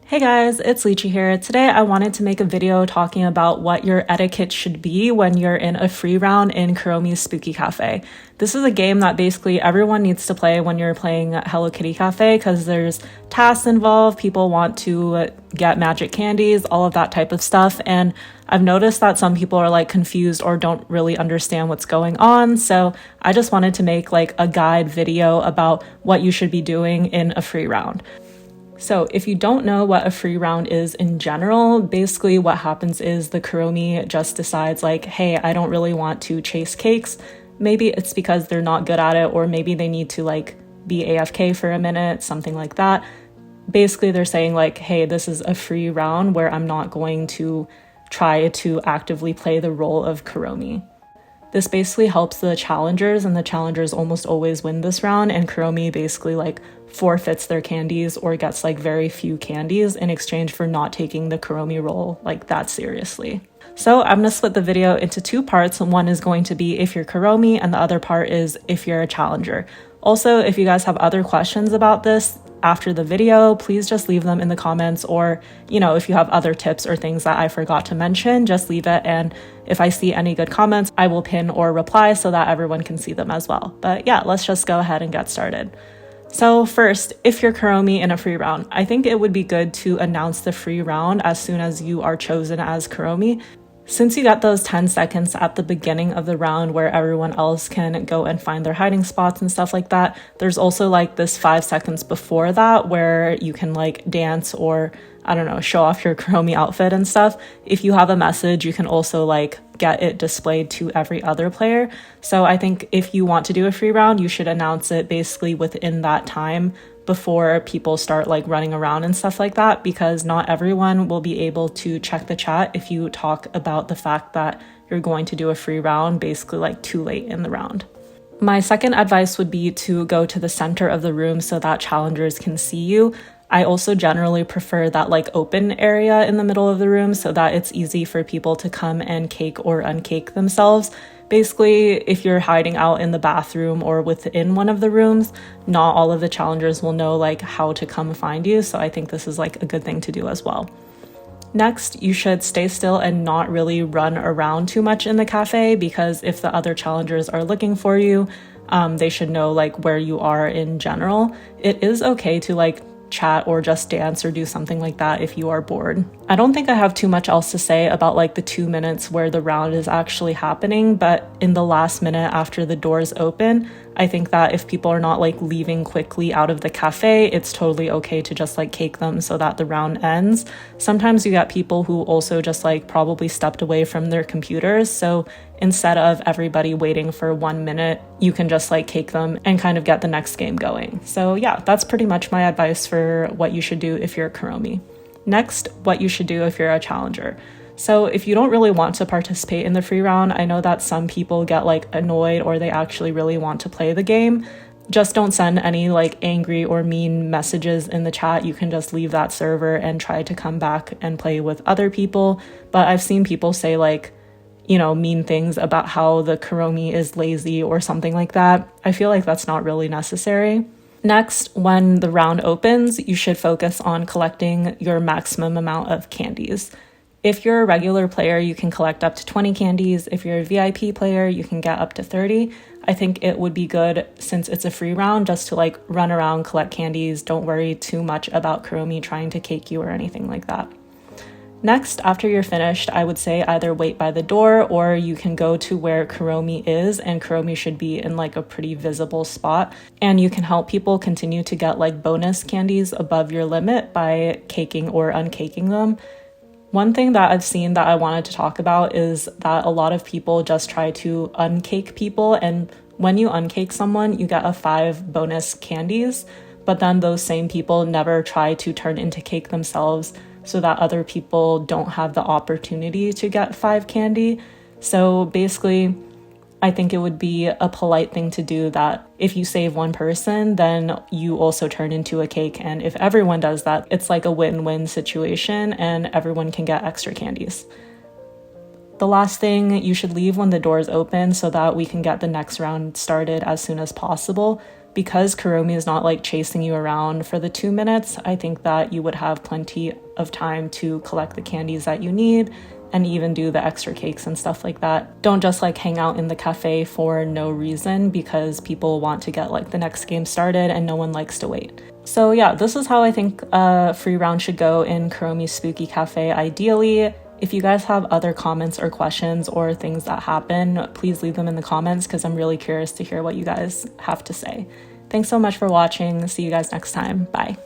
Hey guys, it's Lychee here. Today I wanted to make a video talking about what your etiquette should be when you're in a free round in Kuromi's Spooky Cafe. This is a game that basically everyone needs to play when you're playing Hello Kitty Cafe because there's tasks involved, people want to get magic candies, all of that type of stuff, and I've noticed that some people are confused or don't really understand what's going on, so I just wanted to make a guide video about what you should be doing in a free round. So if you don't know what a free round is in general, basically what happens is the Kuromi just decides hey, I don't really want to chase cakes. Maybe it's because they're not good at it, or maybe they need to be AFK for a minute, something like that. Basically they're saying hey, this is a free round where I'm not going to try to actively play the role of Kuromi. This basically helps the challengers, and the challengers almost always win this round, and Kuromi basically forfeits their candies or gets very few candies in exchange for not taking the Kuromi role that seriously. So I'm gonna split the video into two parts. One is going to be if you're Kuromi, and the other part is if you're a challenger. Also, if you guys have other questions about this after the video, please just leave them in the comments, or if you have other tips or things that I forgot to mention, just leave it, and if I see any good comments, I will pin or reply so that everyone can see them as well. But yeah, let's just go ahead and get started. So first, if you're Kuromi in a free round, I think it would be good to announce the free round as soon as you are chosen as Kuromi. Since you got those 10 seconds at the beginning of the round where everyone else can go and find their hiding spots and stuff like that, there's also this 5 seconds before that where you can dance or, I don't know, show off your Kuromi outfit and stuff. If you have a message, you can also get it displayed to every other player. So I think if you want to do a free round, you should announce it basically within that time before people start running around and stuff like that, because not everyone will be able to check the chat if you talk about the fact that you're going to do a free round basically too late in the round. My second advice would be to go to the center of the room so that challengers can see you. I also generally prefer that open area in the middle of the room so that it's easy for people to come and cake or uncake themselves. Basically, if you're hiding out in the bathroom or within one of the rooms, not all of the challengers will know how to come find you, so I think this is a good thing to do as well. Next, you should stay still and not really run around too much in the cafe, because if the other challengers are looking for you, they should know where you are in general. It is okay to chat or just dance or do something like that if you are bored. I don't think I have too much else to say about the 2 minutes where the round is actually happening, but in the last minute after the doors open, I think that if people are not leaving quickly out of the cafe, it's totally okay to just cake them so that the round ends. Sometimes you get people who also just probably stepped away from their computers, so instead of everybody waiting for 1 minute, you can just cake them and kind of get the next game going. So yeah, that's pretty much my advice for what you should do if you're a Kuromi. Next, what you should do if you're a challenger. So if you don't really want to participate in the free round, I know that some people get annoyed or they actually really want to play the game. Just don't send any angry or mean messages in the chat. You can just leave that server and try to come back and play with other people. But I've seen people say mean things about how the Kuromi is lazy or something like that. I feel that's not really necessary. Next, when the round opens, you should focus on collecting your maximum amount of candies. If you're a regular player, you can collect up to 20 candies. If you're a VIP player, you can get up to 30. I think it would be good, since it's a free round, just to run around, collect candies. Don't worry too much about Kuromi trying to cake you or anything like that. Next, after you're finished, I would say either wait by the door, or you can go to where Kuromi is, and Kuromi should be in a pretty visible spot, and you can help people continue to get bonus candies above your limit by caking or uncaking them. One thing that I've seen that I wanted to talk about is that a lot of people just try to uncake people, and when you uncake someone, you get a 5 bonus candies, but then those same people never try to turn into cake themselves, so that other people don't have the opportunity to get 5 candy. So basically, I think it would be a polite thing to do that if you save one person, then you also turn into a cake. And if everyone does that, it's a win-win situation and everyone can get extra candies. The last thing, you should leave when the doors open so that we can get the next round started as soon as possible. because Kuromi is not like chasing you around for the 2 minutes, I think that you would have plenty of time to collect the candies that you need and even do the extra cakes and stuff like that. Don't just like hang out in the cafe for no reason because people want to get like the next game started and no one likes to wait. So yeah, this is how I think a free round should go in Kuromi Spooky Cafe ideally. If you guys have other comments or questions or things that happen, please leave them in the comments because I'm really curious to hear what you guys have to say. Thanks so much for watching. See you guys next time. Bye.